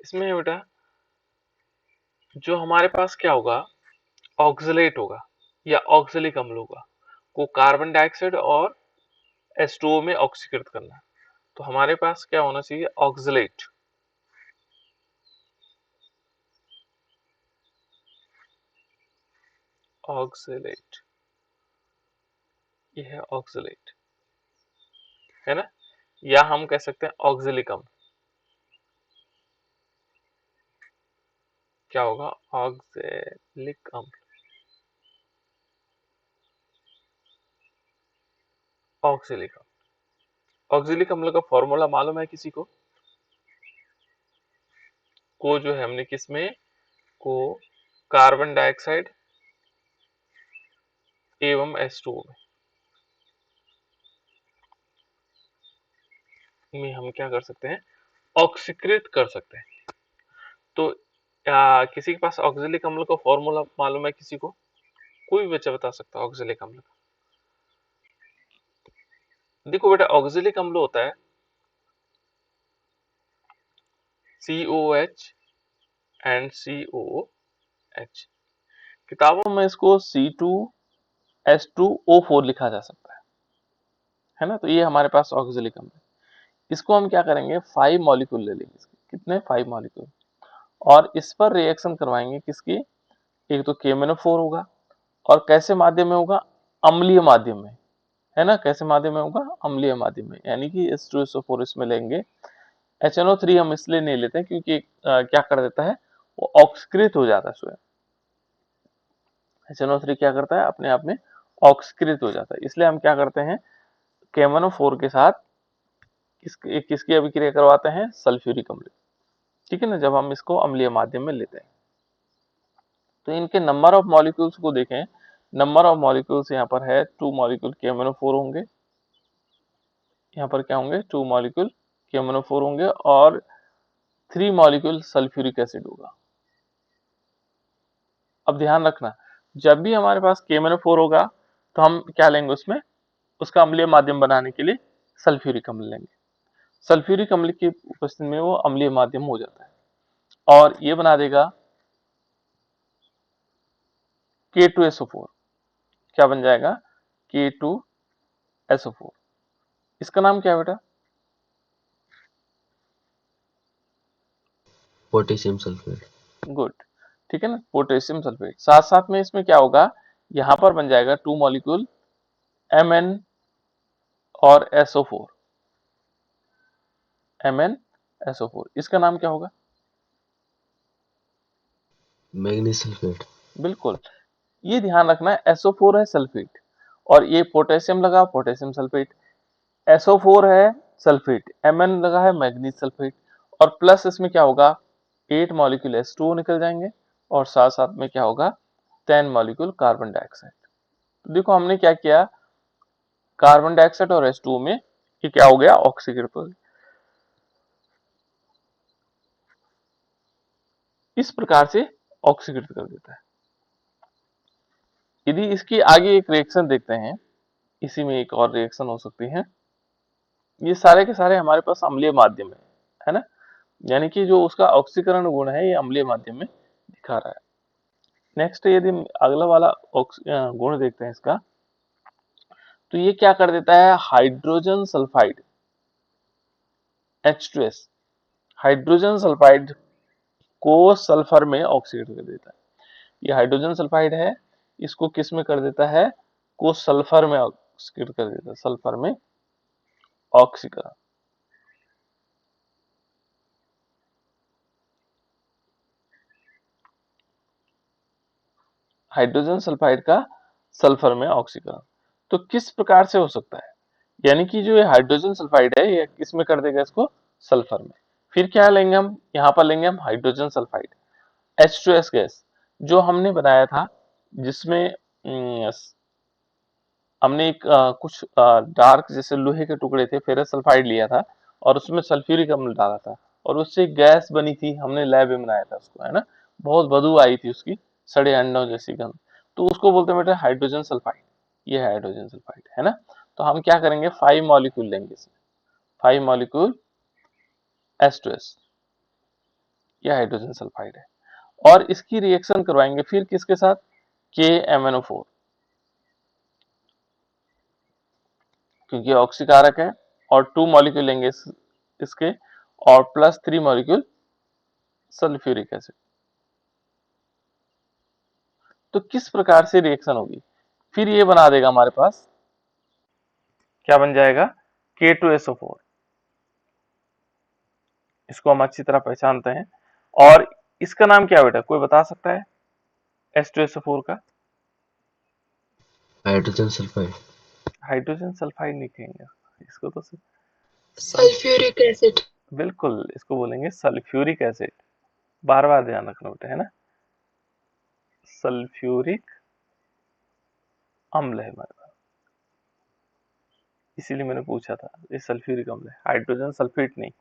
इसमें बेटा जो हमारे पास क्या होगा, ऑक्सलेट होगा या ऑक्जेलिक अम्ल होगा, को कार्बन डाइऑक्साइड और H2O में ऑक्सीकृत करना है। तो हमारे पास क्या होना चाहिए, ऑक्सलेट। ऑक्सलेट, ये है ऑक्सलेट, है ना, या हम कह सकते हैं ऑक्जेलिक अम्ल। क्या होगा, ऑक्जेलिक अम्ल, ऑक्जेलिक अम्ल। ऑक्जेलिक अम्ल का फॉर्मूला मालूम है किसी को जो है हमने किस में, को कार्बन डाइऑक्साइड एवं H2O में हम क्या कर सकते हैं, ऑक्सीकृत कर सकते हैं। तो किसी के पास ऑक्जेलिक अम्ल का फॉर्मूला मालूम है किसी को, कोई बच्चा बता सकता है ऑक्जेलिक अम्ल का? देखो बेटा, ऑक्जेलिक अम्ल होता है COH एंड COOH। किताबों में इसको C2H2O4 लिखा जा सकता है ना। तो ये हमारे पास ऑक्जेलिक अम्ल है। इसको हम क्या करेंगे, 5 मॉलिक्यूल ले लेंगे इसके। कितने, 5 मॉलिक्यूल, और इस पर रिएक्शन करवाएंगे किसकी, एक तो KMnO4 होगा, और कैसे माध्यम में होगा, अम्लीय माध्यम में, है ना। कैसे माध्यम में होगा, अम्लीय माध्यम में, यानी कि H2SO4 इसमें लेंगे। HNO3 हम इसलिए नहीं लेते हैं क्योंकि क्या कर देता है, वो ऑक्सीकृत हो जाता है स्वयं। HNO3 क्या करता है, अपने आप में ऑक्सीकृत हो जाता है। इसलिए हम क्या करते हैं, KMnO4 के साथ किसकी अभिक्रिया करवाते हैं, सल्फ्यूरिक अम्ल। ठीक है ना, जब हम इसको अम्लीय माध्यम में लेते हैं। तो इनके नंबर ऑफ मॉलिक्यूल्स को देखें, नंबर ऑफ मॉलिक्यूल्स यहाँ पर है 2 मॉलिक्यूल KMnO4 होंगे, यहाँ पर क्या होंगे, 2 मॉलिक्यूल KMnO4 होंगे, और 3 मॉलिक्यूल सल्फ्यूरिक एसिड होगा। अब ध्यान रखना, जब भी हमारे पास KMnO4 होगा तो हम क्या लेंगे उसमें, उसका अम्लीय माध्यम बनाने के लिए सल्फ्यूरिक अम्ल लेंगे। सल्फ्यूरिक अम्ल की उपस्थिति में वो अम्लीय माध्यम हो जाता है और ये बना देगा K2SO4। क्या बन जाएगा, K2SO4। इसका नाम क्या है बेटा, पोटेशियम सल्फेट। गुड, ठीक है ना, पोटेशियम सल्फेट। साथ साथ में इसमें क्या होगा, यहाँ पर बन जाएगा 2 मॉलिक्यूल Mn और SO4, MnSO4। इसका नाम क्या होगा, मैग्नीज सल्फेट। बिल्कुल, ये ध्यान रखना है, SO4 है सल्फेट, और ये पोटेशियम लगा, पोटेशियम सल्फेट। SO4 है सल्फेट, Mn लगा है मैग्नीज सल्फेट, और प्लस इसमें क्या होगा, 8 मॉलिक्यूल H2O निकल जाएंगे, और साथ साथ में क्या होगा, 10 मॉलिक्यूल कार्बन डाइऑक्साइड। तो देखो हमने क्या किया, कार्बन डाइऑक्साइड और H2O में ये क्या हो गया, ऑक्सीकृत हो गया। इस प्रकार से ऑक्सीकृत कर देता है। यदि इसकी आगे एक रिएक्शन देखते हैं, इसी में एक और रिएक्शन हो सकती है। ये सारे के सारे हमारे पास अम्लीय माध्यम है ना, यानी कि जो उसका ऑक्सीकरण गुण है ये अम्लीय माध्यम में दिखा रहा है। नेक्स्ट यदि हम अगला वाला गुण देखते हैं इसका, तो ये क्या कर देता है, hydrogen sulphide H2S, hydrogen sulphide को सल्फर में ऑक्सीडेट कर देता है। ये हाइड्रोजन सल्फाइड है, इसको किस में कर देता है, को सल्फर में ऑक्सीडेट कर देता है, सल्फर में ऑक्सीकरण। हाइड्रोजन सल्फाइड का सल्फर में ऑक्सीकरण तो किस प्रकार से हो सकता है, यानी कि जो ये हाइड्रोजन सल्फाइड है ये किस में कर देगा, इसको सल्फर में। फिर क्या लेंगे हम, यहाँ पर लेंगे हम हाइड्रोजन सल्फाइड H2S गैस, जो हमने बनाया था, जिसमें हमने एक कुछ डार्क जैसे लोहे के टुकड़े थे, फेरस सल्फाइड लिया था, और उसमें सल्फ्यूरिक अम्ल डाला था, और उससे गैस बनी थी, हमने लैब में बनाया था उसको, है ना। बहुत बदबू आई थी उसकी, सड़े अंडों जैसी गंध। तो उसको बोलते हैं बेटा हाइड्रोजन सल्फाइड। ये है हाइड्रोजन सल्फाइड, है ना। तो हम क्या करेंगे, 5 मॉलिक्यूल लेंगे इसमें, 5 मॉलिक्यूल H2S। ये हाइड्रोजन सल्फाइड है। और इसकी रिएक्शन करवाएंगे फिर किसके साथ, KMnO4, क्योंकि ऑक्सीकारक है, और 2 मॉलिक्यूल लेंगे इसके, और प्लस 3 मॉलिक्यूल सल्फ्यूरिक एसिड। तो किस प्रकार से रिएक्शन होगी, फिर ये बना देगा हमारे पास, क्या बन जाएगा, K2SO4। इसको हम अच्छी तरह पहचानते हैं। और इसका नाम क्या बेटा, कोई बता सकता है H2SO4 का? Hydrogen sulphide. हाइड्रोजन सल्फाइड नहीं कहेंगे इसको, तो सल्फ्यूरिक एसिड। बिल्कुल, इसको बोलेंगे सल्फ्यूरिक एसिड। बार बार ध्यान रखना बेटा, है ना, सल्फ्यूरिक अम्ल है हमारे पास, इसीलिए मैंने पूछा था, ये सल्फ्यूरिक अम्ल है, हाइड्रोजन सल्फेट नहीं।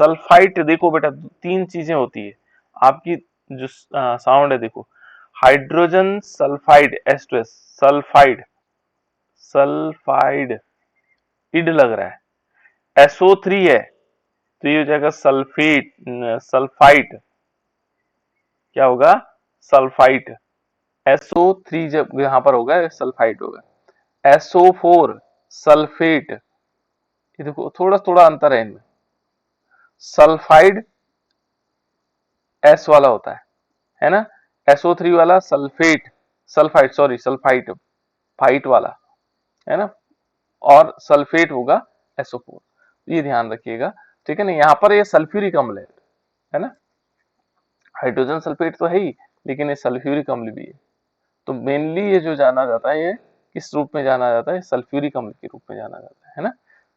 सल्फाइट देखो बेटा, 3 चीजें होती है आपकी, जो साउंड है देखो, hydrogen sulphide H2S, sulphide, sulphide, ide लग रहा है, SO3 है, तो ये हो जाएगा सल्फेट, सल्फाइट, क्या होगा, सल्फाइट। SO3 जब यहां पर होगा सल्फाइट होगा। SO4 सल्फेट, ये देखो थोड़ा थोड़ा अंतर है इनमें, सल्फाइड S वाला होता है ना, SO3 वाला sulphate, sulphide sorry sulphite, fight वाला, है ना, और सल्फेट होगा SO4, ये ध्यान रखिएगा, ठीक है ना। यहाँ पर ये सल्फ्यूरिक अम्ल है ना, हाइड्रोजन सल्फेट तो है ही, लेकिन ये सल्फ्यूरिक अम्ल भी है। तो मेनली ये जो जाना जाता है, ये किस रूप में जाना जाता है, सल्फ्यूरिक अम्ल के रूप में जाना जाता है ना।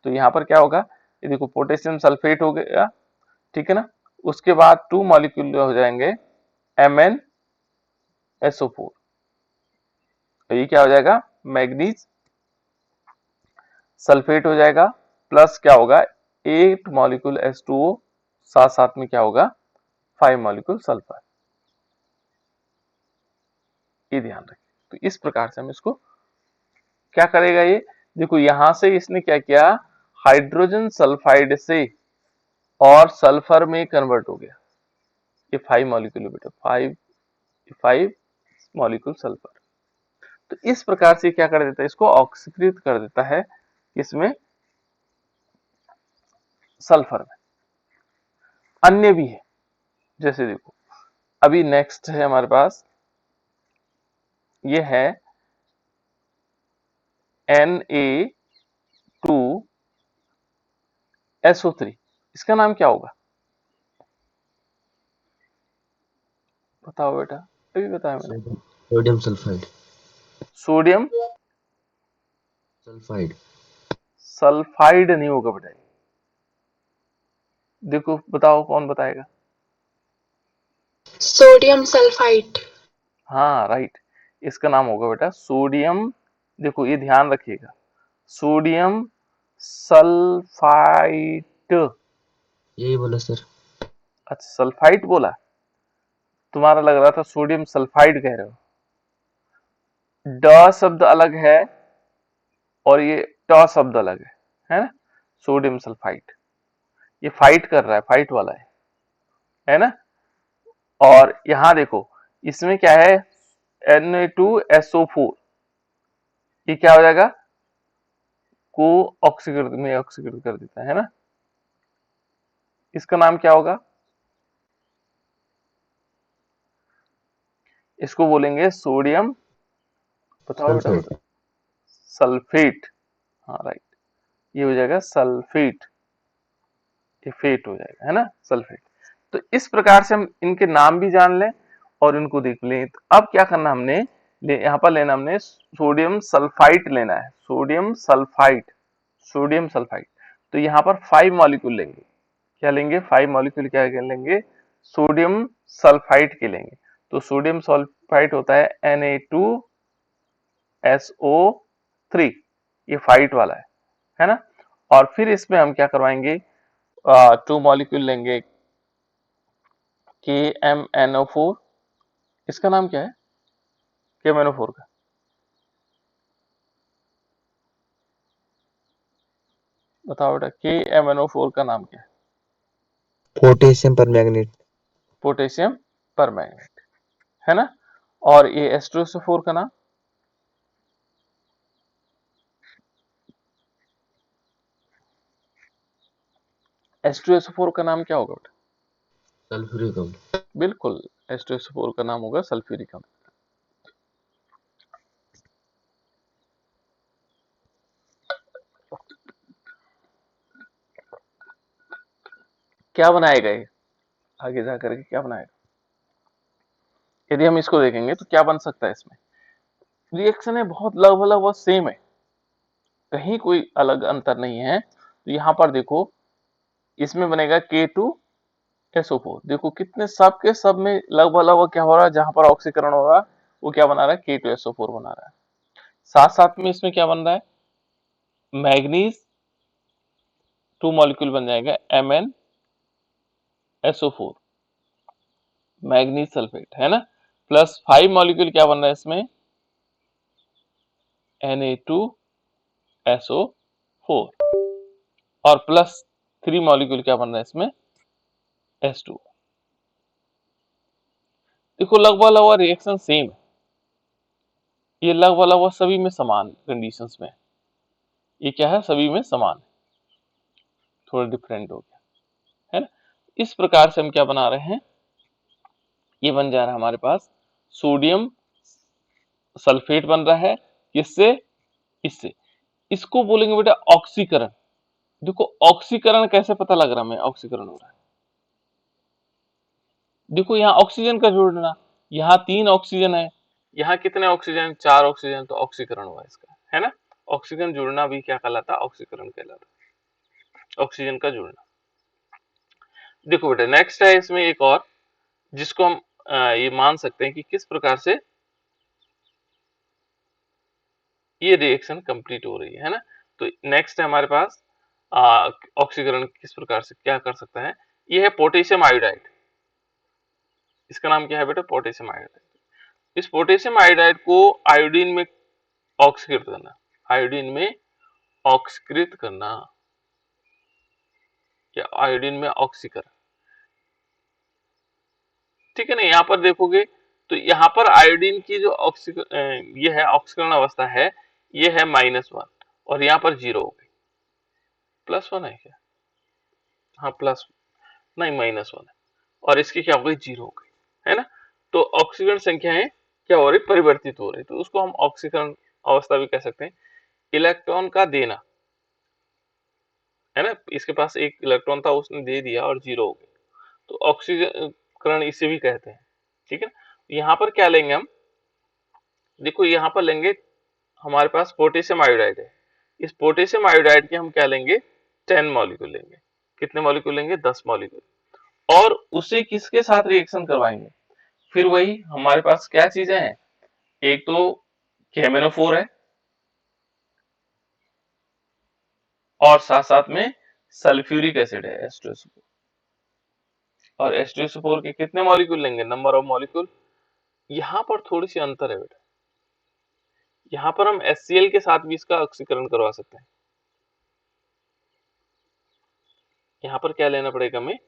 तो यहाँ पर क्या होगा, ये देखो पोटेशियम सल्फेट हो गया, ठीक है ना, उसके बाद 2 मॉलिक्यूल हो जाएंगे MnSO4, तो ये क्या हो जाएगा, मैग्नीज सल्फेट हो जाएगा, प्लस क्या होगा, 8 मॉलिक्यूल H2O, साथ साथ में क्या होगा, 5 मॉलिक्यूल सल्फर, ये ध्यान रखें। तो इस प्रकार से हम इसको क्या करेगा, ये देखो यहां से इसने क्या किया, हाइड्रोजन सल्फाइड से और सल्फर में कन्वर्ट हो गया, ये 5 मॉलिक्यूल बेटा, 5 मॉलिक्यूल सल्फर। तो इस प्रकार से क्या कर देता है, इसको ऑक्सीकृत कर देता है, इसमें सल्फर में। अन्य भी है, जैसे देखो अभी नेक्स्ट है हमारे पास, ये है Na2SO3, इसका नाम क्या होगा, बताओ बेटा, अभी बताया मैंने, sodium sulphide. Sodium sulphide. Sulphide नहीं होगा बेटा, देखो बताओ कौन बताएगा, सोडियम सल्फाइड। हाँ राइट, इसका नाम होगा बेटा सोडियम, देखो ये ध्यान रखिएगा, सोडियम सल्फाइट। यही बोला सर। अच्छा सल्फाइट बोला, तुम्हारा लग रहा था सोडियम सल्फाइड कह रहे हो, ड शब्द अलग है और ये ट शब्द अलग है ना, सोडियम सल्फाइट, ये फाइट कर रहा है, फाइट वाला है ना। और यहां देखो इसमें क्या है, Na2SO4, ये क्या हो जाएगा, को ऑक्सीकृत कर देता है ना, इसका नाम क्या होगा, इसको बोलेंगे सोडियम, बताओ बेटा सल्फेट। बताओ, सल्फेट, हाँ राइट, ये हो जाएगा सल्फेट, ये फेट हो जाएगा, है ना, सल्फेट। तो इस प्रकार से हम इनके नाम भी जान लें और इनको देख लें। तो अब क्या करना हमने, यहाँ पर लेना हमने सोडियम सल्फाइट लेना है, सोडियम सल्फाइट, सोडियम सल्फाइट। तो यहाँ पर 5 मॉलिक्यूल लेंगे, क्या लेंगे, 5 मॉलिक्यूल क्या लेंगे, सोडियम सल्फाइट के लेंगे। तो सोडियम सल्फाइट होता है Na2SO3, ये फाइट वाला है ना। और फिर इसमें हम क्या करवाएंगे, 2 मॉलिक्यूल लेंगे KMnO4, इसका नाम क्या है, KMnO4 का बताओ बेटा, KMnO4 का नाम क्या है, पोटेशियम परमैंगनेट। पोटेशियम परमैंगनेट, है ना। और ये H2SO4 का नाम, H2SO4 का नाम क्या होगा बेटा? सल्फ्यूरिक अम्ल। बिल्कुल, H2SO4 का नाम होगा सल्फ्यूरिक अम्ल। क्या बनाएगा ये, आगे जाकर के क्या बनाएगा? यदि हम इसको देखेंगे तो क्या बन सकता है इसमें? रिएक्शन है बहुत लगभग सेम है, कहीं कोई अलग अंतर नहीं है। तो यहाँ पर देखो, इसमें बनेगा K2SO4। देखो कितने सब के सब में लगभग क्या हो रहा है, जहां पर ऑक्सीकरण हो रहा है वो क्या बना रहा है, K2SO4 बना रहा है। साथ साथ में इसमें क्या बन रहा है, मैग्नीज 2 मॉलिक्यूल बन जाएगा MnSO4, मैग्नीज सल्फेट, है ना। प्लस 5 मॉलिक्यूल क्या बन रहा है इसमें, Na2SO4, और प्लस 3 मॉलिक्यूल क्या बन रहा है इसमें, H2। देखो लगभग रिएक्शन सेम है, ये लगभग सभी में समान कंडीशंस में, ये क्या है, सभी में समान है, थोड़ा डिफरेंट हो गया, है ना। इस प्रकार से हम क्या बना रहे हैं, ये बन जा रहा है हमारे पास सोडियम सल्फेट बन रहा है, किससे, इससे। इसको बोलेंगे बेटा ऑक्सीकरण। देखो ऑक्सीकरण कैसे पता लग रहा है हमें, ऑक्सीकरण हो रहा है, देखो यहाँ ऑक्सीजन का जोड़ना, यहाँ 3 ऑक्सीजन है, यहाँ कितने ऑक्सीजन, 4 ऑक्सीजन, तो ऑक्सीकरण हुआ इसका, है ना। ऑक्सीजन जुड़ना भी क्या कहलाता है, ऑक्सीकरण कहलाता है, ऑक्सीजन का जुड़ना। देखो बेटा नेक्स्ट है इसमें एक और, जिसको हम ये मान सकते हैं कि किस प्रकार से ये रिएक्शन कंप्लीट हो रही है ना। तो नेक्स्ट है हमारे पास ऑक्सीकरण किस प्रकार से क्या कर सकता है, ये है पोटेशियम आयोडाइड। इसका नाम क्या है बेटा, पोटेशियम आयोडाइड। इस पोटेशियम आयोडाइड को आयोडीन में ऑक्सीकृत करना, आयोडीन में ऑक्सीकृत करना, या आयोडीन में ऑक्सीकरण, ठीक है ना। यहाँ पर देखोगे तो यहाँ पर आयोडीन की जो ये है ऑक्सीकरण अवस्था है, ये है -1, और यहाँ पर 0 हो गई, +1 है क्या, हाँ प्लस, नहीं -1 है, और इसकी क्या हो गई, 0 हो गई, है ना। तो ऑक्सीकरण संख्याएं क्या हो रही, परिवर्तित हो रही, तो उसको हम ऑक्सीकरण अवस्था भी कह सकते हैं। इलेक्ट्रॉन का देना, है ना, इसके पास एक इलेक्ट्रॉन था उसने दे दिया और 0 हो गया, तो ऑक्सीकरण इसे भी कहते हैं, ठीक है। यहाँ पर क्या लेंगे हम, देखो यहाँ पर लेंगे, हमारे पास पोटेशियम आयोडाइड है, इस पोटेशियम आयोडाइड के हम क्या लेंगे, 10 मॉलिक्यूल लेंगे, कितने मॉलिक्यूल लेंगे, 10 मॉलिक्यूल, और उसे किसके साथ रिएक्शन करवाएंगे, फिर वही हमारे पास क्या चीजें हैं, एक तो KMnO4 है, और साथ साथ में सल्फ्यूरिक एसिड है H2SO4, और H2SO4 के कितने मॉलिक्यूल लेंगे, नंबर ऑफ मॉलिक्यूल। यहाँ पर थोड़ी सी अंतर है बेटा, यहाँ पर हम HCl के साथ भी इसका ऑक्सीकरण करवा सकते हैं, यहाँ पर क्या लेना पड़ेगा हमें,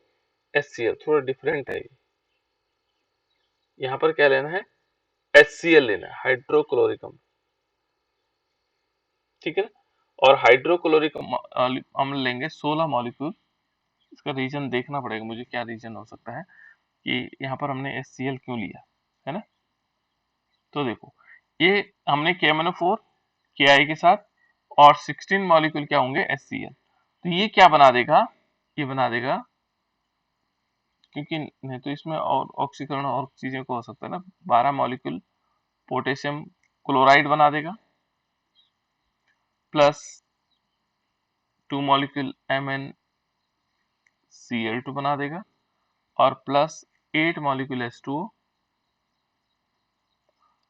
HCl, थोड़ा डिफरेंट है ये। यहाँ पर क्या लेना है, HCl लेना है, हाइड्रोक्लोरिक अम्ल, ठीक है ना। और हाइड्रोक्लोरिक अम्ल लेंगे 16 मॉलिक्यूल, इसका रीजन देखना पड़ेगा मुझे, क्या रीजन हो सकता है कि यहाँ पर हमने HCl क्यों लिया, है ना। तो देखो ये हमने KMnO4 Ki के साथ, और 16 मॉलिक्यूल क्या होंगे, HCl, तो ये क्या बना देगा, ये बना देगा, क्योंकि नहीं तो इसमें और ऑक्सीकरण और चीजें को हो सकता है ना, 12 मॉलिक्यूल पोटेशियम क्लोराइड बना देगा, प्लस 2 मॉलिक्यूल MnCl2 बना देगा, और प्लस 8 मॉलिक्यूल H2O,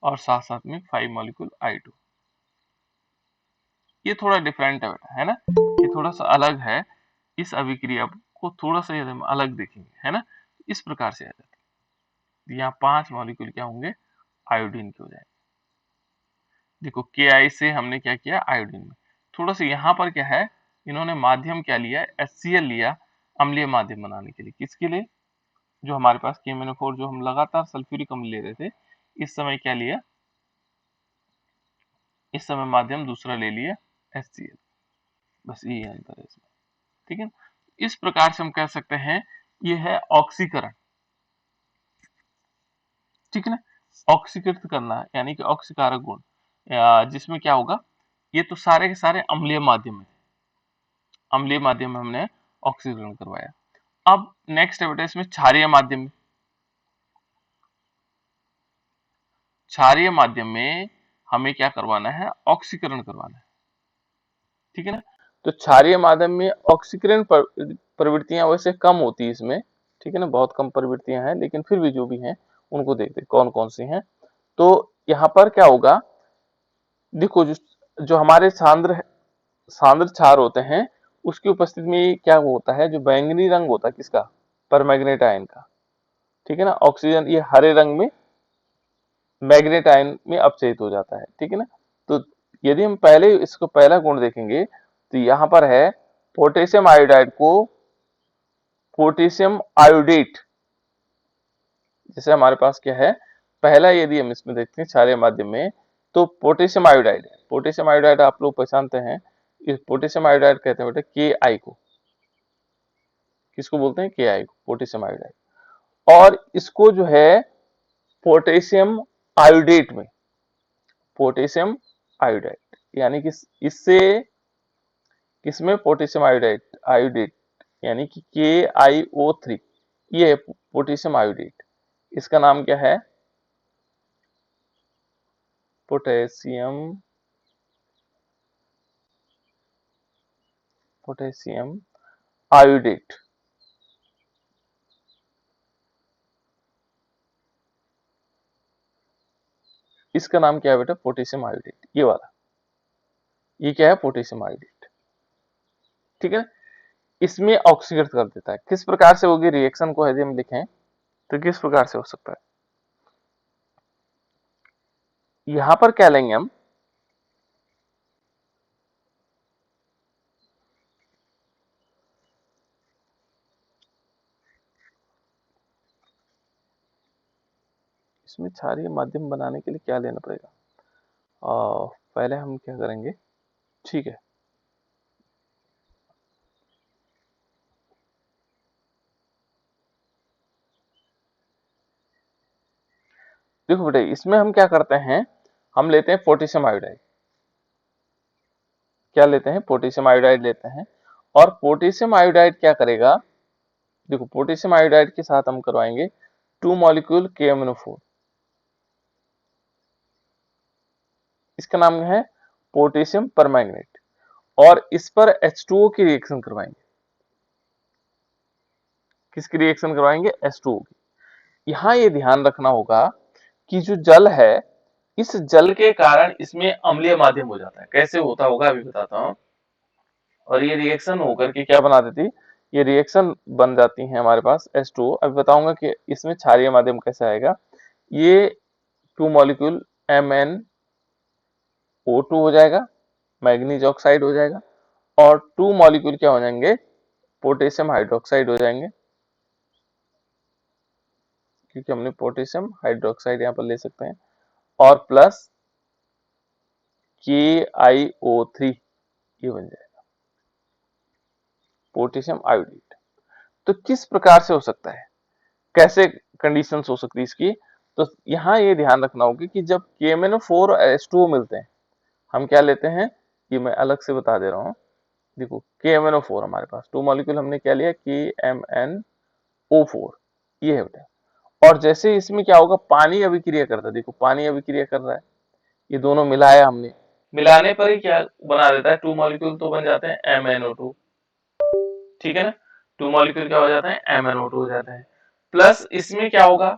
और साथ साथ में 5 मॉलिक्यूल I2। ये थोड़ा डिफरेंट है बेटा, है ना, ये थोड़ा सा अलग है, इस अभिक्रिया को थोड़ा सा हम अलग देखेंगे, है ना। इस प्रकार से आ जाता है, यहाँ 5 मॉलिक्यूल क्या होंगे, आयोडीन के हो जाएंगे। देखो Ki से हमने क्या किया, आयोडीन में, थोड़ा सा यहाँ पर क्या है, इन्होंने माध्यम क्या लिया, HCl लिया, अम्लीय माध्यम बनाने के लिए, किसके लिए, जो हमारे पास KMnO4 जो हम लगातार सल्फ्यूरिक अम्ल ले रहे थे, इस समय क्या लिया, इस समय माध्यम दूसरा ले लिया HCl। बस यही अंतर है इसमें, ठीक है। इस प्रकार से हम कह सकते हैं ये है ऑक्सीकरण, ठीक है ना। ऑक्सीकृत करना यानी कि ऑक्सीकारक गुण, जिसमें क्या होगा, ये तो सारे के सारे अम्लीय माध्यम में, अम्लीय माध्यम में हमने ऑक्सीकरण करवाया। अब नेक्स्ट है बेटा इसमें क्षारीय माध्यम में, क्षारीय माध्यम में हमें क्या करवाना है, ऑक्सीकरण करवाना है, ठीक है ना। तो क्षारीय माध्यम में ऑक्सीकरण प्रवृत्तियां वैसे कम होती है इसमें, ठीक है ना, बहुत कम प्रवृत्तियां हैं, लेकिन फिर भी जो भी हैं उनको देखते कौन कौन सी हैं। तो यहाँ पर क्या होगा, देखो जो हमारे सांद्र सांद्र क्षार होते हैं उसकी उपस्थिति में क्या होता है, जो बैंगनी रंग होता है किसका, परमैंगनेट आयन का, ठीक है ना। ऑक्सीजन ये हरे रंग में मैग्नेट आयन में अपचयित हो जाता है, ठीक है ना। तो यदि हम पहले इसको पहला गुण देखेंगे तो यहाँ पर है पोटेशियम आयोडाइड को पोटेशियम आयोडेट, जैसे हमारे पास क्या है, पहला यदि हम इसमें देखते हैं क्षारीय माध्यम में तो पोटेशियम आयोडाइड है। पोटेशियम आयोडाइड आप लोग पहचानते हैं, इस पोटेशियम आयोडाइड कहते हैं बेटा Ki को, किसको बोलते हैं, Ki को, पोटेशियम आयोडाइड। और इसको जो है पोटेशियम आयोडेट में, पोटेशियम आयोडाइड यानी कि इससे किसमें, पोटेशियम आयोडाइड आयोडेट यानी कि KiO3, ये है पोटेशियम आयोडेट। इसका नाम क्या है, पोटेशियम पोटेशियम आयोडेट। इसका नाम क्या है बेटा, पोटेशियम आयोडेट, ये वाला, ये क्या है, पोटेशियम आयोडेट, ठीक है। इसमें ऑक्सीकृत कर देता है। किस प्रकार से होगी रिएक्शन को यदि हम लिखें तो किस प्रकार से हो सकता है, यहां पर क्या लेंगे हम, इसमें क्षारीय माध्यम बनाने के लिए क्या लेना पड़ेगा, पहले हम क्या करेंगे, ठीक है, देखो बेटे इसमें हम क्या करते हैं, हम लेते हैं पोटेशियम आयोडाइड, क्या लेते हैं, पोटेशियम आयोडाइड लेते हैं। और पोटेशियम आयोडाइड क्या करेगा, देखो पोटेशियम आयोडाइड के साथ हम करवाएंगे 2 मॉलिक्यूल KMnO4, इसका नाम है पोटेशियम परमैंगनेट, और इस पर H2O की रिएक्शन करवाएंगे, किसकी रिएक्शन करवाएंगे, H2O की। यहाँ ये ध्यान रखना होगा कि जो जल है, इस जल के कारण इसमें अम्लीय माध्यम हो जाता है। कैसे होता होगा अभी बताता हूँ। और ये रिएक्शन होकर के क्या बना देती, ये रिएक्शन बन जाती है हमारे पास H2O। अभी बताऊंगा कि इसमें क्षारीय माध्यम कैसे आएगा। ये 2 मॉलिक्यूल MnO2 हो जाएगा, मैग्नीज ऑक्साइड हो जाएगा, और 2 मॉलिक्यूल क्या हो जाएंगे, पोटेशियम हाइड्रोक्साइड हो जाएंगे, क्योंकि हमने पोटेशियम हाइड्रोक्साइड यहाँ पर ले सकते हैं, और प्लस KiO3 ये बन जाएगा पोटेशियम आयोडेट। तो किस प्रकार से हो सकता है, कैसे कंडीशंस हो सकती है इसकी, तो यहाँ ये ध्यान रखना होगा कि जब KMnO4 और H2O मिलते हैं, हम क्या लेते हैं, ये मैं अलग से बता दे रहा हूँ। देखो KMnO4 हमारे पास 2 मॉलिक्यूल हमने क्या लिया, KMnO4, ये है बेटा। और जैसे इसमें क्या होगा, पानी अभिक्रिया करता है, देखो पानी अभिक्रिया कर रहा है, ये दोनों मिलाया हमने, मिलाने पर ही क्या बना देता है, 2 मॉलिक्यूल तो बन जाते हैं MnO2, ठीक है ना। 2 मॉलिक्यूल क्या हो जाता है, MnO2 हो जाता है। प्लस इसमें क्या होगा,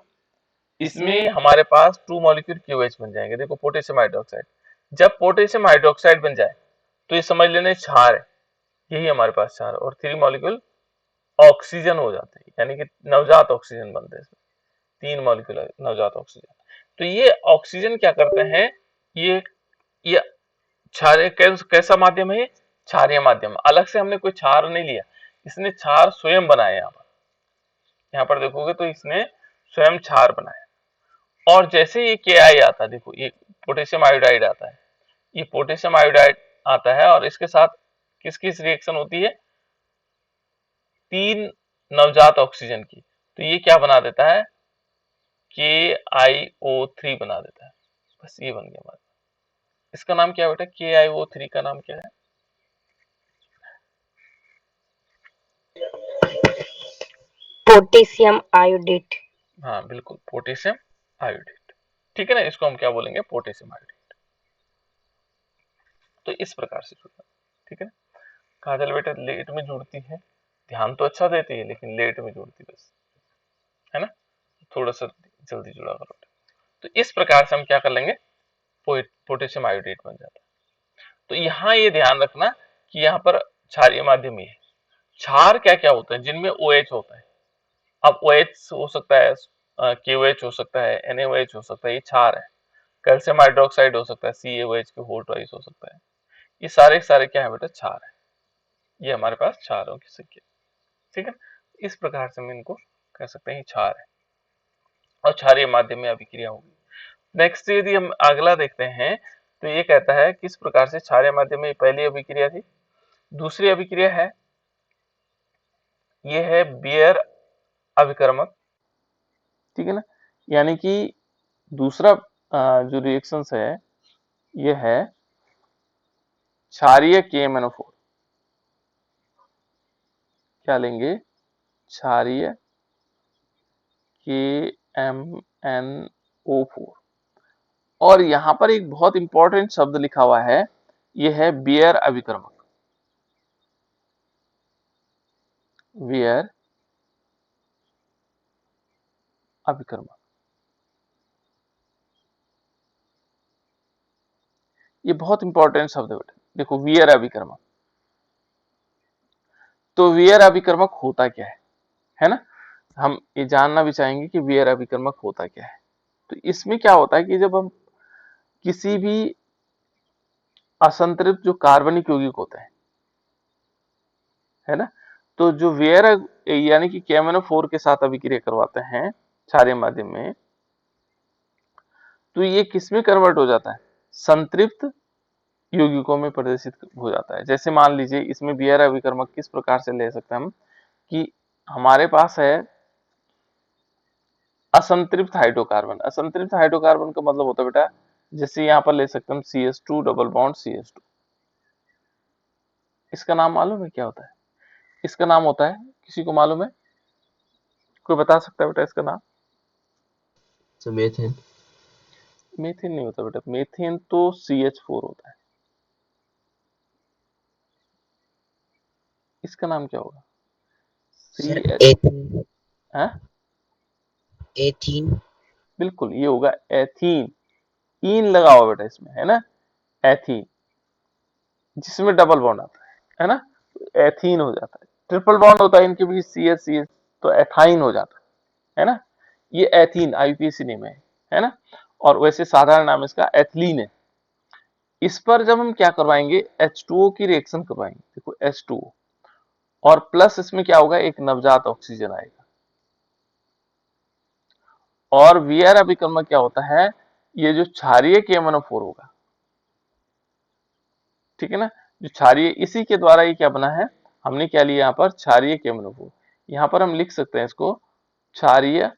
इसमें हमारे पास 2 मॉलिक्यूल QH बन जाएंगे, देखो पोटेशियम हाइड्रोक्साइड। जब पोटेशियम हाइड्रोक्साइड बन जाए तो ये समझ लेना क्षार है, यही हमारे पास क्षार, और 3 मॉलिक्यूल ऑक्सीजन हो जाते हैं, यानी कि नवजात ऑक्सीजन बनते हैं इसमें, 3 मॉलिक्यूल नवजात ऑक्सीजन। तो ये ऑक्सीजन क्या करते हैं, ये क्षारीय कैसा माध्यम है, क्षारीय माध्यम। अलग से हमने कोई क्षार नहीं लिया, इसने क्षार स्वयं बनाया यहाँ पर, यहाँ पर देखोगे तो इसने स्वयं क्षार बनाया। और जैसे ये KI आता है, देखो ये पोटेशियम आयोडाइड आता है, ये पोटेशियम आयोडाइड आता है और इसके साथ किस किस रिएक्शन होती है, 3 नवजात ऑक्सीजन की, तो ये क्या बना देता है, KiO3 बना देता है। बस ये बन गया हमारा। इसका नाम क्या है बेटा, KiO3 का नाम क्या है? Potassium iodate. हाँ बिल्कुल, पोटेशियम आयोडेट। ठीक है ना, इसको हम क्या बोलेंगे, पोटेशियम आयोडेट। तो इस प्रकार से जुड़ता है। ठीक है ना, काजल बेटा लेट में जुड़ती है, ध्यान तो अच्छा देती है लेकिन लेट में जुड़ती बस, है ना, थोड़ा सा जल्दी जुड़ा करो। तो इस प्रकार से हम क्या कर लेंगे, पोटेशियम आयोडेट बन जाता है। तो यहाँ ये ध्यान रखना कि यहाँ पर क्षारीय माध्यम ही है। क्षार क्या क्या होते हैं, जिनमें OH होता है। अब OH हो सकता है, KOH हो सकता है, NaOH हो सकता है, ये क्षार है। कैल्शियम हाइड्रोक्साइड हो सकता है, CaOH के 4 ट्वाइस हो सकता है। ये सारे सारे क्या है बेटा, क्षार है। ये हमारे पास क्षारों की संख्या। ठीक है, इस प्रकार से हम इनको कह सकते हैं क्षार है और क्षारीय माध्यम में अभिक्रिया होगी। नेक्स्ट यदि हम अगला देखते हैं तो ये कहता है किस प्रकार से क्षारीय माध्यम में पहली अभिक्रिया थी। दूसरी अभिक्रिया है, ये है बियर अभिकर्मक। ठीक है ना, यानी कि दूसरा जो रिएक्शंस है ये है क्षारीय KMnO4। क्या लेंगे, क्षारीय KMnO4। और यहां पर एक बहुत इंपॉर्टेंट शब्द लिखा हुआ है, ये है बियर अभिकर्मक। बियर अभिकर्मक, ये बहुत इंपॉर्टेंट शब्द है बेटा। देखो वियर अभिकर्मक, तो वियर अभिकर्मक होता क्या है ना, हम ये जानना भी चाहेंगे कि वियर अभिकर्मक होता क्या है। तो इसमें क्या होता है कि जब हम किसी भी असंतृप्त जो कार्बनिक यौगिक होते हैं, है ना, तो जो वियर यानी कि KMnO4 के साथ अभिक्रिया करवाते हैं क्षारीय माध्यम में, तो ये किसमें कन्वर्ट हो जाता है, संतृप्त यौगिकों में प्रदर्शित हो जाता है। जैसे मान लीजिए इसमें बियर अभिकर्मक किस प्रकार से ले सकते हैं हम, कि हमारे पास है असंतृप्त हाइड्रोकार्बन। असंतृप्त हाइड्रोकार्बन का मतलब होता है बेटा, जैसे यहाँ पर ले सकते हैं हम CH2 डबल बॉन्ड CH2। इसका नाम मालूम है क्या होता है, इसका नाम होता है, किसी को मालूम है, कोई बता सकता है बेटा इसका नाम? So methane. मेथेन नहीं होता बेटा, मेथेन तो CH4 होता है। इसका नाम क्या होगा, सर CH, एथीन। हाँ एथीन। बिल्कुल, ये होगा एथीन। ईन लगा हुआ बेटा इसमें, है ना, एथीन, जिसमें डबल बॉन्ड आता है ना, तो एथीन हो जाता है। ट्रिपल बॉन्ड होता है इनके बीच CH तो एथाइन हो जाता है ना। ये एथीन IUPAC नेम है ना, और वैसे साधारण नाम इसका एथिलीन है। इस पर जब हम क्या करवाएंगे, H2O की रिएक्शन करवाएंगे। देखो H2O और प्लस इसमें क्या होगा, एक नवजात ऑक्सीजन आएगा। और Vr अभिकर्मक क्या होता है, ये जो क्षारीय KMnO4 होगा, ठीक है ना, जो क्षारीय, इसी के द्वारा ये क्या बना है, हमने क्या लिया यहाँ पर, क्षारीय KMnO4। यहाँ पर हम लिख सकते हैं इसको क्षारीय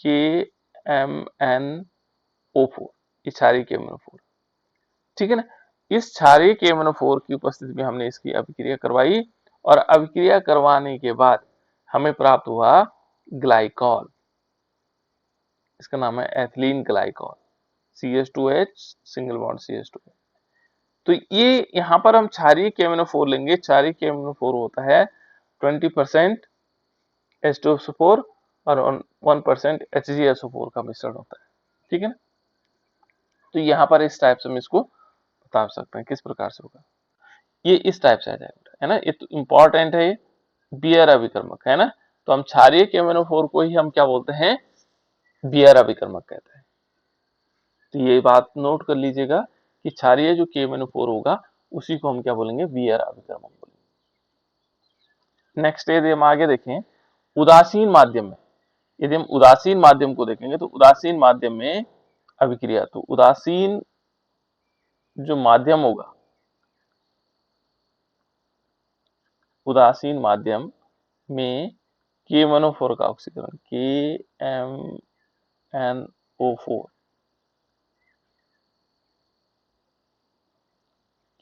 KMnO4, ये क्षारीय KMnO4। ठीक है ना, इस क्षारीय KMnO4 की उपस्थिति में हमने इसकी अभिक्रिया करवाई और अभिक्रिया करवाने के बाद हमें प्राप्त हुआ ग्लाइकॉल। इसका नाम है ethylene glycol, CH2H single bond CH2। तो ये यहाँ पर हम क्षारीय KMnO4 लेंगे। क्षारीय KMnO4 होता है 20% H2SO4 और 1% HgSO4 का मिश्रण होता है। ठीक है ना, तो यहाँ पर इस टाइप से हम इसको बता सकते हैं किस प्रकार से होगा, ये इस टाइप से आ जाएगा, है ना। ये तो इंपॉर्टेंट है, बियर अभिकर्मक है ना। तो हम क्षारीय KMnO4 को ही हम क्या बोलते हैं, बियर अभिकर्मक कहते हैं। तो ये बात नोट कर लीजिएगा कि क्षारीय जो KMnO4 होगा उसी को हम क्या बोलेंगे, बियर अभिकर्मक बोलेंगे। नेक्स्ट यदि हम आगे देखें उदासीन माध्यम में, यदि हम उदासीन माध्यम को देखेंगे तो उदासीन माध्यम में अभिक्रिया, तो उदासीन जो माध्यम होगा, उदासीन माध्यम में KMnO4 का ऑक्सीकरण, KMnO4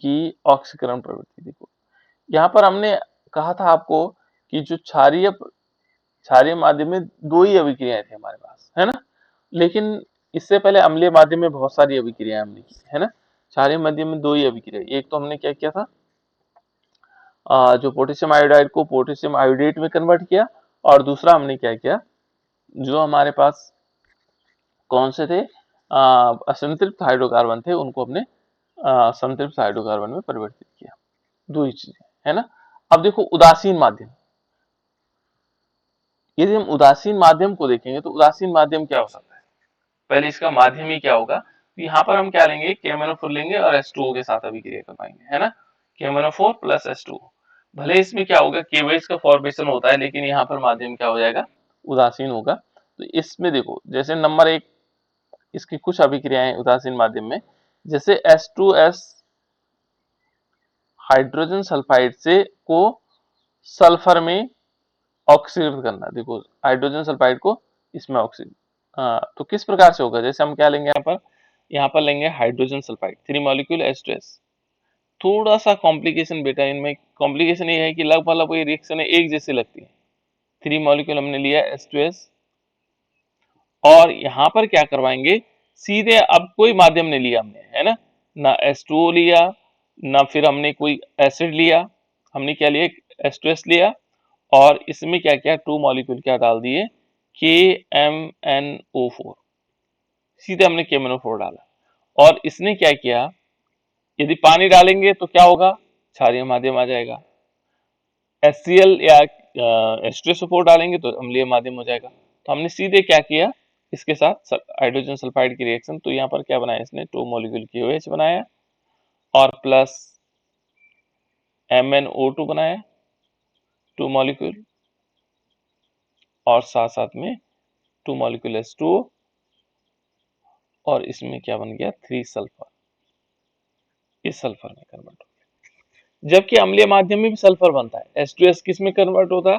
की ऑक्सीकरण प्रवृत्ति। देखो यहाँ पर हमने कहा था आपको कि जो क्षारीय माध्यम में दो ही अभिक्रियाएं थी हमारे पास, है ना, लेकिन इससे पहले अम्लीय माध्यम में बहुत सारी अभिक्रियाएं हमने की, है ना। क्षारीय माध्यम में दो ही अभिक्रिया, एक तो हमने क्या किया था, जो पोटेशियम आयोडाइड को पोटेशियम आयोडेट में कन्वर्ट किया, और दूसरा हमने क्या किया, जो हमारे पास कौन से थे, असंतृप्त हाइड्रोकार्बन थे, उनको हमने संतृप्त हाइड्रोकार्बन में परिवर्तित किया। दो ही चीजें, है ना। अब देखो उदासीन माध्यम, यदि हम उदासीन माध्यम को देखेंगे तो उदासीन माध्यम क्या हो सकता है, पहले इसका माध्यम ही क्या होगा, तो यहाँ पर हम क्या लेंगे, KMnO4 लेंगे और H2O के साथ अभिक्रिया करवाएंगे, है ना, KMnO4 प्लस H2O। भले इसमें क्या होगा, KOH का फॉर्मेशन होता है, लेकिन यहाँ पर माध्यम क्या हो जाएगा, उदासीन होगा। तो इसमें देखो जैसे नंबर 1 इसकी कुछ अभिक्रियाएं उदासीन माध्यम में, जैसे H2S हाइड्रोजन सल्फाइड से को सल्फर में ऑक्सीकृत करना। देखो हाइड्रोजन सल्फाइड को इसमें ऑक्सीजन, तो किस प्रकार से होगा, जैसे हम क्या लेंगे, यहाँ पर लेंगे हाइड्रोजन सल्फाइड 3 मॉलिक्यूल H2S। थोड़ा सा कॉम्प्लिकेशन बेटा, इनमें कॉम्प्लिकेशन ये है कि लगभग ये रिएक्शन एक जैसी लगती है। 3 मॉलिक्यूल हमने लिया H2S, और यहाँ पर क्या करवाएंगे, सीधे अब कोई माध्यम नहीं लिया हमने, है ना H2O लिया, ना फिर हमने कोई एसिड लिया, हमने क्या लिया, H2S लिया, और इसमें क्या किया, 2 मॉलिक्यूल क्या डाल दिए, KMnO4, सीधे हमने KMnO4 डाला, और इसने क्या किया, यदि पानी डालेंगे तो क्या होगा, क्षारीय माध्यम आ जाएगा, HCl या H2SO4 डालेंगे तो अम्लीय माध्यम हो जाएगा। तो हमने सीधे क्या किया, इसके साथ हाइड्रोजन सल्फाइड की रिएक्शन, तो यहाँ पर क्या बनाया इसने, 2 मॉलिक्यूल KOH बनाया और प्लस MnO2 बनाया 2 मॉलिक्यूल, और साथ साथ में 2 मॉलिक्यूल H2O, और इसमें क्या बन गया, 3 सल्फर, इस सल्फर में कन्वर्ट हो गया। जबकि अम्लीय माध्यम में भी सल्फर बनता है, H2S किस में कन्वर्ट होता है,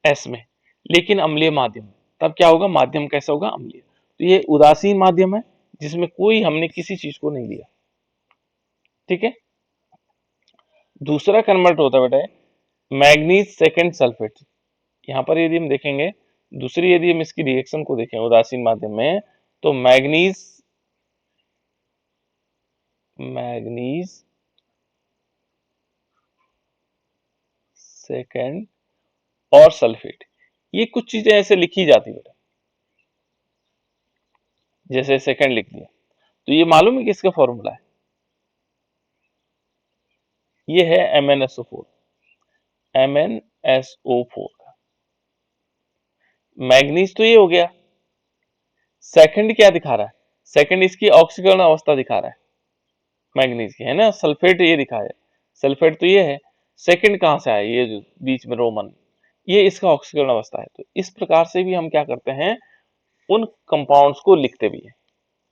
S में, लेकिन अम्लीय माध्यम में, तब क्या होगा, माध्यम कैसा होगा, अम्लीय। तो ये उदासीन माध्यम है जिसमें कोई हमने किसी चीज को नहीं लिया, ठीक है। दूसरा कन्वर्ट होता है बेटा मैग्नीज सेकंड सल्फेट। यहाँ पर यदि हम देखेंगे, दूसरी यदि हम इसकी रिएक्शन को देखें उदासीन माध्यम में, तो मैग्नीज सेकंड और सल्फेट, ये कुछ चीजें ऐसे लिखी जाती बेटा, जैसे सेकंड लिख दिया, तो ये मालूम है कि इसका फॉर्मूला है, ये है MnSO4 का। मैग्नीज तो ये हो गया, सेकंड क्या दिखा रहा है, सेकंड इसकी ऑक्सीकरण अवस्था दिखा रहा है मैग्नीज की, है ना। सल्फेट ये दिखाया, सल्फेट तो ये है, सेकंड कहां से आया, ये जो बीच में रोमन, ये इसका ऑक्सीकरण अवस्था है। तो इस प्रकार से भी हम क्या करते हैं, उन कंपाउंड्स को लिखते भी हैं,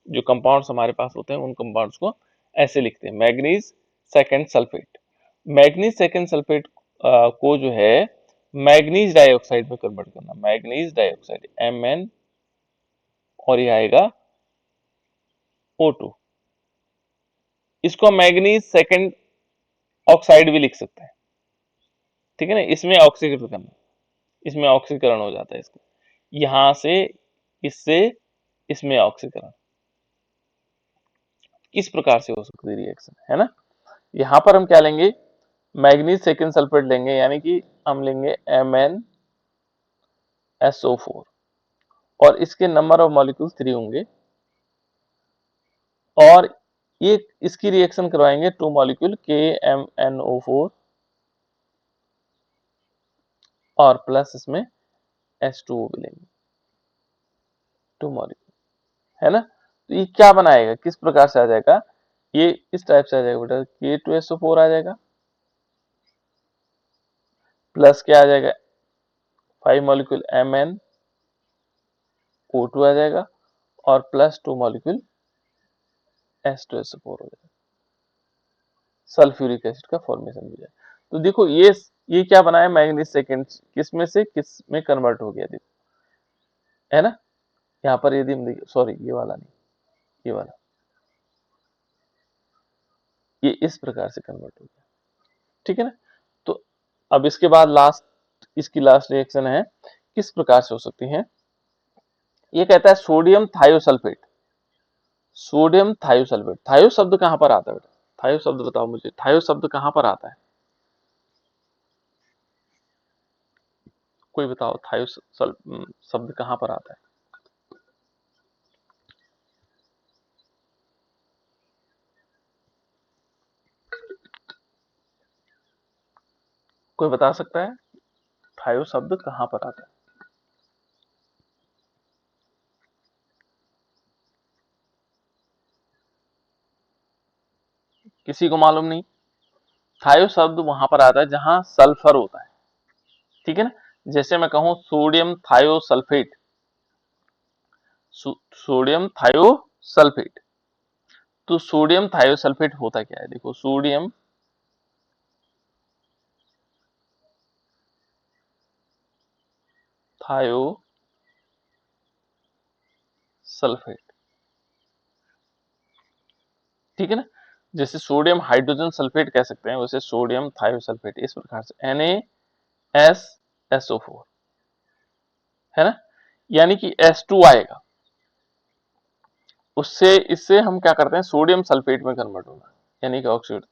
जो कंपाउंड्स हमारे पास होते हैं उन कंपाउंड्स को ऐसे लिखते हैं, manganese second sulphate. Manganese second sulphate को जो है मैग्नीज डाइऑक्साइड में कन्वर्ट करना, मैग्नीज डाइऑक्साइड Mn, और ये आएगा O2, इसको हम मैग्नीज सेकंड ऑक्साइड भी लिख सकते हैं, ठीक है ना। इसमें ऑक्सीकृत करना, इसमें ऑक्सीकरण हो जाता है इसका, यहां से इससे इसमें ऑक्सीकरण, किस प्रकार से हो सकती है रिएक्शन, है ना। यहां पर हम क्या लेंगे, मैग्नीज सेकंड सल्फेट लेंगे, यानी कि हम लेंगे MnSO4, और इसके नंबर ऑफ मॉलिक्यूल्स 3 होंगे, और ये इसकी रिएक्शन करवाएंगे 2 मॉलिक्यूल KMnO4 और प्लस इसमें H2O भी लेंगे 2 मॉलिक्यूल, है ना। तो ये क्या बनाएगा, किस प्रकार से आ जाएगा, ये इस टाइप से आ जाएगा बेटा, K2SO4 आ जाएगा, प्लस क्या आ जाएगा 5 मॉलिक्यूल MnO2 आ जाएगा और प्लस 2 मॉलिक्यूल H2SO4 हो जाएगा, सल्फ्यूरिक एसिड का फॉर्मेशन हो जाएगा। तो देखो ये क्या बना है, मैंगनीज सेकेंड किस में से किस में कन्वर्ट हो गया, देखो है ना। यहाँ पर यदि हम देखिए, सॉरी ये वाला नहीं, ये वाला, ये इस प्रकार से कन्वर्ट हो गया, ठीक है ना। तो अब इसके बाद इसकी लास्ट रिएक्शन है, किस प्रकार से हो सकती है। ये कहता है सोडियम थायोसल्फेट, सोडियम थायोसल्फेट। थायो शब्द कहां पर आता है बेटा, थायो शब्द बताओ मुझे, थायो शब्द कहां पर आता है, कोई बताओ, थायो शब्द कहां पर आता है। कोई बता सकता है थायो शब्द कहां पर आता है। किसी को मालूम नहीं। थायो शब्द वहां पर आता है जहां सल्फर होता है, ठीक है ना। जैसे मैं कहूं सोडियम थायोसल्फेट, सोडियम थायोसल्फेट, तो सोडियम थायोसल्फेट होता क्या है, देखो सोडियम थायोसल्फेट, ठीक है ना। जैसे सोडियम हाइड्रोजन सल्फेट कह सकते हैं, वैसे सोडियम थायोसल्फेट इस प्रकार से NaSSO4 है ना, यानी कि H2 आएगा, उससे इससे हम क्या करते हैं, सोडियम सल्फेट में कन्वर्ट होगा, यानी कि ऑक्सीड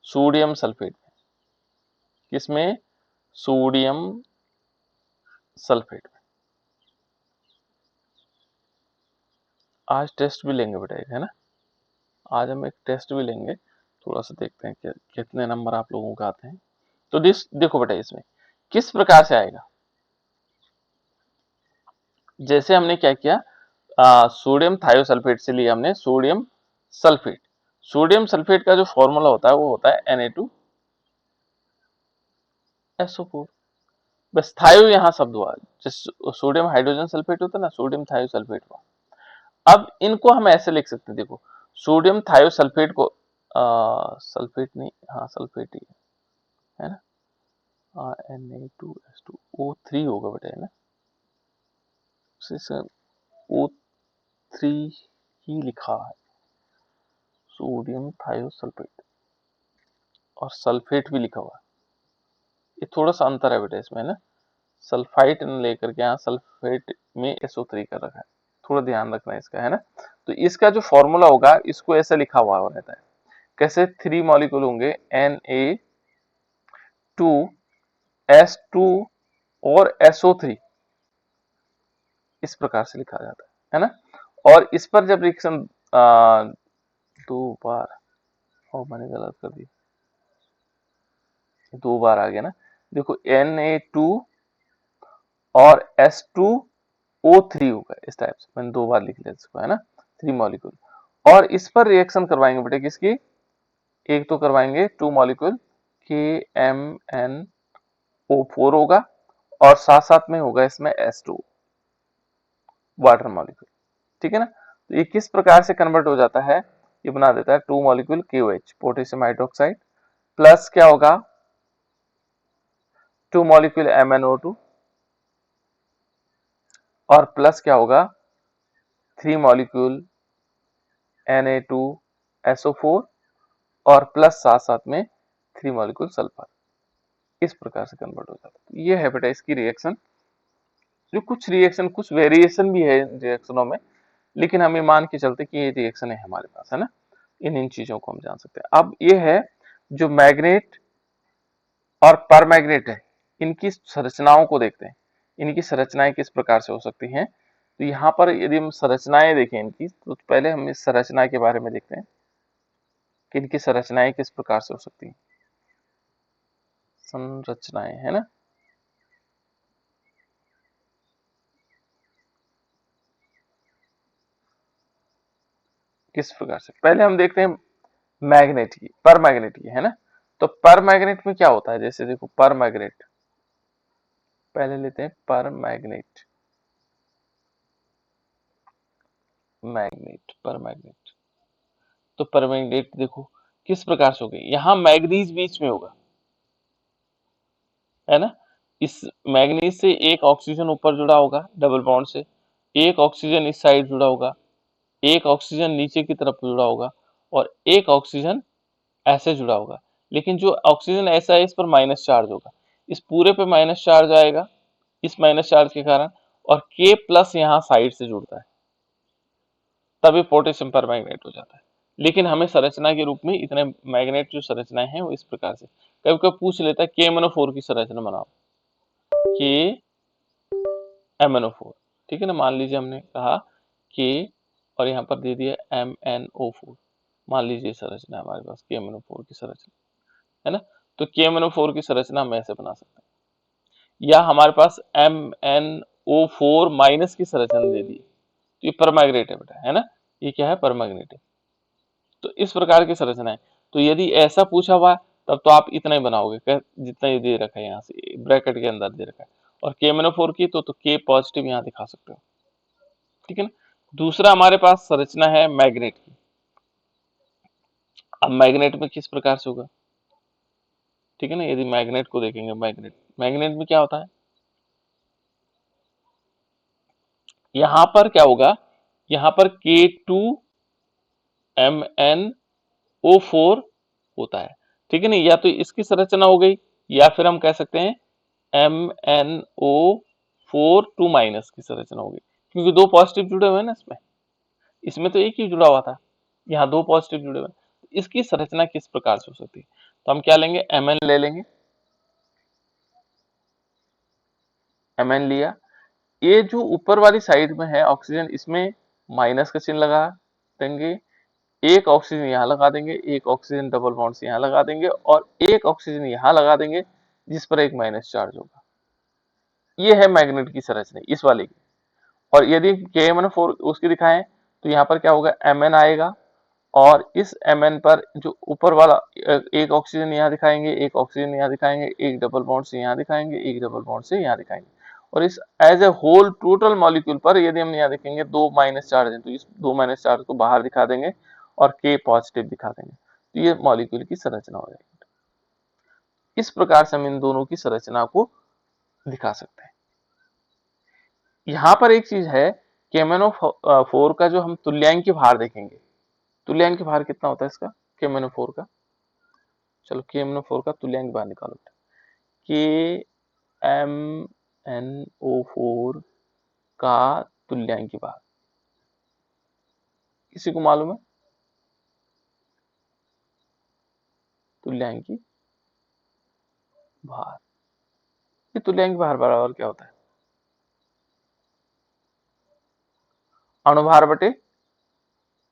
सोडियम सल्फेट में, किसमें, सोडियम सल्फेट में। आज टेस्ट भी लेंगे बेटा एक, है ना, आज हम एक टेस्ट भी लेंगे, थोड़ा सा देखते हैं कि कितने नंबर आप लोगों का आते हैं। तो देखो बेटा इसमें किस प्रकार से आएगा, जैसे हमने क्या किया, सोडियम थायोसल्फेट से लिया हमने सोडियम सल्फेट, सोडियम सल्फेट का जो फॉर्मूला होता है वो होता है Na2SO4, बस थायो यहाँ शब्द हुआ, जैसे सोडियम हाइड्रोजन सल्फेट होता है ना, सोडियम थायोसल्फेट हुआ। अब इनको हम ऐसे लिख सकते हैं, देखो सोडियम थायोसल्फेट को सल्फेट नहीं, हाँ सल्फेट ही है ना, Na2S2O3 होगा बेटा, है ना, O3 ही लिखा है, सोडियम थायोसल्फेट, और सल्फेट भी लिखा हुआ है, ये थोड़ा सा अंतर है बेटा इसमें, है ना, सल्फाइट लेकर के यहाँ सल्फेट में SO3 कर रखा है, थोड़ा ध्यान रखना है इसका, है ना। तो इसका जो फॉर्मूला होगा इसको ऐसे लिखा हुआ रहता है, कैसे, 3 मॉलिक्यूल होंगे Na2S2 और SO3, इस प्रकार से लिखा जाता है ना। और इस पर जब रिएक्शन 2 बार, और मैंने गलत कर दिया, 2 बार आ गया ना, देखो Na2 और S2O3 होगा, इस टाइप से मैंने 2 बार लिख लिया इसको, है ना, 3 मॉलिक्यूल। और इस पर रिएक्शन करवाएंगे बेटे किसकी, एक तो करवाएंगे 2 मॉलिक्यूल KMnO4 होगा, और साथ साथ में होगा इसमें S2 वाटर मॉलिक्यूल, ठीक है ना। तो ये किस प्रकार से कन्वर्ट हो जाता है, ये बना देता है 2 molecule KOH potassium hydroxide, plus क्या होगा 2 मॉलिक्यूल MnO2, और प्लस क्या होगा 3 मॉलिक्यूल Na2SO4, और प्लस साथ साथ में 3 मॉलिक्यूल सल्फर, इस प्रकार से कन्वर्ट हो जाता है। ये है बेटा इसकी रिएक्शन, जो कुछ रिएक्शन कुछ वेरिएशन भी है रिएक्शनों में, लेकिन हम ये मान के चलते कि ये रिएक्शन है हमारे पास, है ना, इन चीजों को हम जान सकते हैं। अब ये है जो मैग्नेट और परमैग्नेट है, इनकी संरचनाओं को देखते हैं, इनकी संरचनाएं किस प्रकार से हो सकती हैं। तो यहाँ पर यदि हम संरचनाएं देखें इनकी, तो पहले हम इस संरचना के बारे में देखते हैं कि इनकी संरचनाएं किस प्रकार से हो सकती हैं, संरचनाएं, है ना। किस प्रकार से, पहले हम देखते हैं मैग्नेट की, परमैग्नेट की, है ना। तो परमैग्नेट में क्या होता है, जैसे देखो परमैग्नेट, पहले लेते हैं पर मैग्नेट, पर मैग्नेट। तो पर मैग्नेट देखो किस प्रकार से होगी, यहाँ मैग्नीज बीच में होगा, है ना। इस मैग्नीज से एक ऑक्सीजन ऊपर जुड़ा होगा डबल बॉन्ड से, एक ऑक्सीजन इस साइड जुड़ा होगा, एक ऑक्सीजन नीचे की तरफ जुड़ा होगा, और एक ऑक्सीजन ऐसे जुड़ा होगा। लेकिन जो ऑक्सीजन ऐसा है इस पर माइनस चार्ज होगा, इस पूरे पे माइनस चार्ज आएगा इस माइनस चार्ज के कारण, और के प्लस यहाँ साइड से जुड़ता है, तभी पोटेशियम पर मैग्नेट हो जाता है। लेकिन हमें संरचना के रूप में इतने मैग्नेट जो संरचनाएं हैं वो इस प्रकार से, कभी कभी पूछ लेता है KMnO4 की संरचना बनाओ, KMnO4, ठीक है ना। मान लीजिए हमने कहा K और यहाँ पर दे दिया MnO4, मान लीजिए संरचना हमारे पास KMnO4 की संरचना, है ना। तो KMnO4 की संरचना हम ऐसे बना सकते हैं, या हमारे पास MnO4 माइनस की संरचना दे दी, तो ये परमैग्नेट है बेटा, है ना, ये क्या है, परमैग्नेट है। तो इस प्रकार की संरचना है। तो यदि ऐसा पूछा हुआ तब तो आप इतना ही बनाओगे, जितना ये दे रखा है यहाँ से ब्रैकेट के अंदर दे रखा है। और KMnO4 की तो K पॉजिटिव यहाँ दिखा सकते हो, ठीक है ना। दूसरा हमारे पास संरचना है मैग्नेट की। अब मैग्नेट में किस प्रकार से होगा, ठीक है ना। यदि मैग्नेट को देखेंगे, मैग्नेट में क्या होता है, यहाँ पर क्या होगा, यहाँ पर K2MnO4 होता है, ठीक है ना। या तो इसकी संरचना हो गई, या फिर हम कह सकते हैं MnO4 2 माइनस की संरचना होगी, क्योंकि दो पॉजिटिव जुड़े हुए हैं ना इसमें, इसमें तो एक ही जुड़ा हुआ था, यहाँ दो पॉजिटिव जुड़े हुए हैं। इसकी संरचना किस प्रकार से हो सकती है, तो हम क्या लेंगे, Mn ले लेंगे, Mn लिया, ये जो ऊपर वाली साइड में है ऑक्सीजन, इसमें माइनस का चिन्ह लगा देंगे, एक ऑक्सीजन यहाँ लगा देंगे, एक ऑक्सीजन डबल बॉन्ड से यहाँ लगा देंगे, और एक ऑक्सीजन यहाँ लगा देंगे जिस पर एक माइनस चार्ज होगा। ये है मैग्नेट की संरचना इस वाले की। और यदि KMnO4 उसकी दिखाएं तो यहाँ पर क्या होगा, Mn आएगा, और इस Mn पर जो ऊपर वाला एक ऑक्सीजन यहाँ दिखाएंगे, एक ऑक्सीजन यहाँ दिखाएंगे, एक डबल बॉन्ड से यहाँ दिखाएंगे, एक डबल बॉन्ड से यहाँ दिखाएंगे, और इस as a whole total molecule पर यदि हम यहाँ देखेंगे दो माइनस चार्ज है, तो इस दो माइनस चार्ज को बाहर दिखा देंगे और K पॉजिटिव दिखा देंगे, तो ये मॉलिक्यूल की संरचना हो जाएगी। इस प्रकार से हम इन दोनों की संरचना को दिखा सकते हैं। यहाँ पर एक चीज है, KMnO4 का जो हम तुल्यांकी भार देखेंगे, तुल्यांकी भार कितना होता है इसका, KMnO4 का, चलो KMnO4 का तुल्यांकी भार निकालो। KMnO4 का तुल्यांकी भार किसी को मालूम है, तुल्यांकी भार, ये तुल्यांकी भार बराबर क्या होता है, अणुभार बटे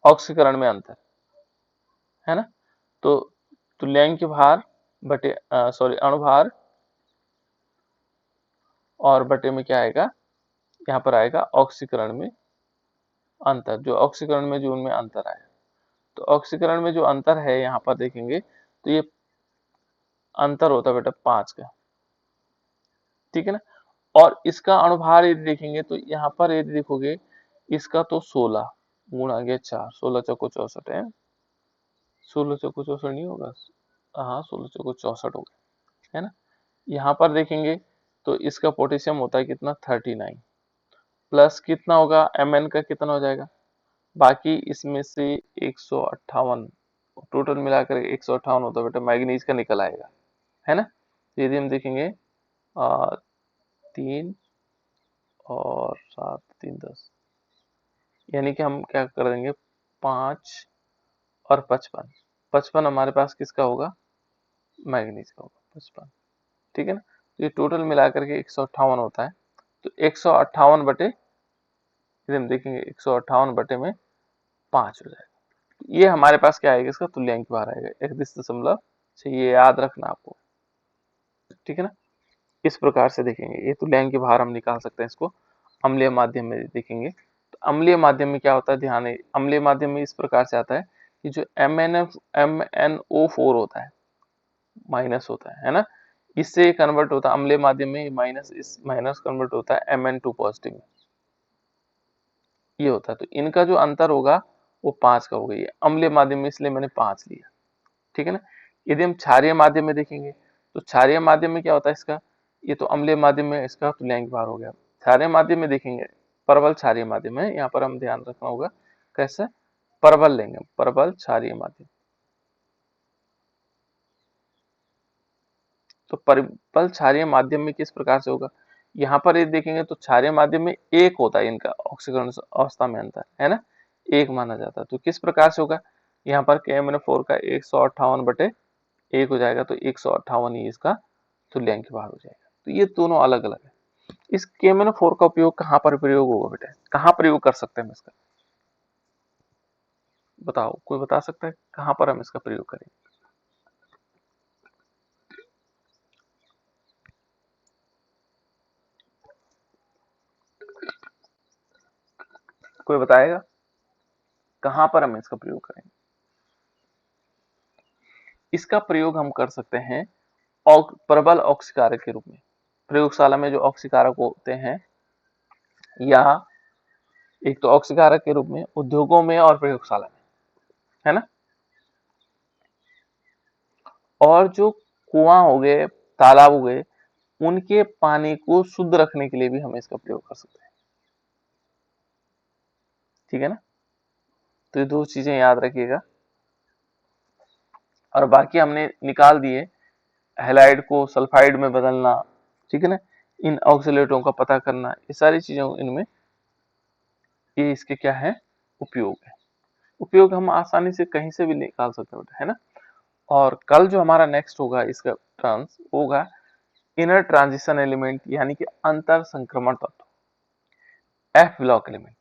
ऑक्सीकरण में अंतर, है ना। तो तुल्यांकी भार बटे अणुभार और बटे में क्या आएगा, यहाँ पर आएगा ऑक्सीकरण में अंतर, जो ऑक्सीकरण में जो उनमें अंतर आया, तो ऑक्सीकरण में जो अंतर है यहाँ पर देखेंगे तो ये अंतर होता है बेटा 5 का, ठीक है ना। और इसका अणुभार यदि देखेंगे तो यहाँ पर यदि देखोगे इसका तो 16 गुणा गया 4, 16 चौको 64 है, 16 चौको 64 नहीं होगा, हाँ 16 चौको 64 होगा, है ना। यहाँ पर देखेंगे तो इसका पोटेशियम होता है कितना 39, प्लस कितना होगा Mn का कितना हो जाएगा, बाकी इसमें से 158, टोटल मिलाकर 158 होता है बेटा, मैग्नीज का निकल आएगा, है ना। यदि हम देखेंगे 3 और 7 3 10, यानी कि हम क्या कर देंगे 5 और 55, 55 हमारे पास किसका होगा, मैग्नीज का होगा 55, ठीक है ना। तो ये टोटल मिलाकर के 158 होता है, तो 158 बटे, यदि हम देखेंगे 158 बटे में 5 हो जाएगा, ये हमारे पास क्या आएगा, इसका तुल्यांकी भार आएगा 31.6, ये याद रखना आपको, ठीक है ना। इस प्रकार से देखेंगे ये तुल्यांकी भार हम निकाल सकते हैं इसको। अम्लीय माध्यम में देखेंगे तो अम्लीय माध्यम में क्या होता है, ध्यान है, अम्लीय माध्यम में इस प्रकार से आता है कि जो MnO4 होता है माइनस होता है ना, इससे कन्वर्ट होता है अम्लीय माध्यम में, माइनस इस माइनस कन्वर्ट होता है Mn2 पॉजिटिव में, ये होता है। तो इनका जो अंतर होगा वो 5 का होगा। ये अम्लीय माध्यम में इसलिए मैंने 5 लिया, ठीक है ना। यदि हम क्षारीय माध्यम में देखेंगे तो क्षारीय माध्यम में क्या होता है इसका, ये तो अम्लीय माध्यम में इसका तुल्यांक भार हो गया। क्षारीय माध्यम में देखेंगे, परबल क्षारीय माध्यम है, यहाँ पर हम ध्यान रखना होगा कैसे परबल लेंगे, परबल क्षारीय माध्यम। तो परबल क्षारीय माध्यम में किस प्रकार से होगा, यहाँ पर ये देखेंगे तो क्षारीय माध्यम में एक होता है इनका ऑक्सीकरण अवस्था में अंतर, है ना, एक माना जाता है। तो किस प्रकार से होगा, यहाँ पर KMnO4 का 158/1 हो जाएगा, तो 158 ही इसका तुल्यांक भार हो जाएगा। तो ये दोनों अलग अलग है। इस KMnO4 का उपयोग कहाँ पर प्रयोग होगा बेटा, कहाँ प्रयोग कर सकते हैं हम इसका, बताओ, कोई बता सकता है कहाँ पर हम इसका प्रयोग करेंगे। कोई बताएगा कहां पर हम इसका प्रयोग करेंगे। इसका प्रयोग हम कर सकते हैं प्रबल ऑक्सीकारक के रूप में, प्रयोगशाला में जो ऑक्सीकारक होते हैं, या एक तो ऑक्सीकारक के रूप में उद्योगों में और प्रयोगशाला में, है ना। और जो कुआं हो गए, तालाब हो गए, उनके पानी को शुद्ध रखने के लिए भी हम इसका प्रयोग कर सकते हैं, ठीक है ना। तो ये दो चीजें याद रखिएगा। और बाकी हमने निकाल दिए, हैलाइड को सल्फाइड में बदलना, ठीक है ना, इन ऑक्सीलेटों का पता करना, ये सारी चीजें इनमें, ये इसके क्या है उपयोग है। उपयोग हम आसानी से कहीं से भी निकाल सकते हैं, है ना। और कल जो हमारा नेक्स्ट होगा इसका टर्म्स होगा इनर ट्रांजिशन एलिमेंट, यानी कि अंतर संक्रमण तत्व, एफ ब्लॉक एलिमेंट।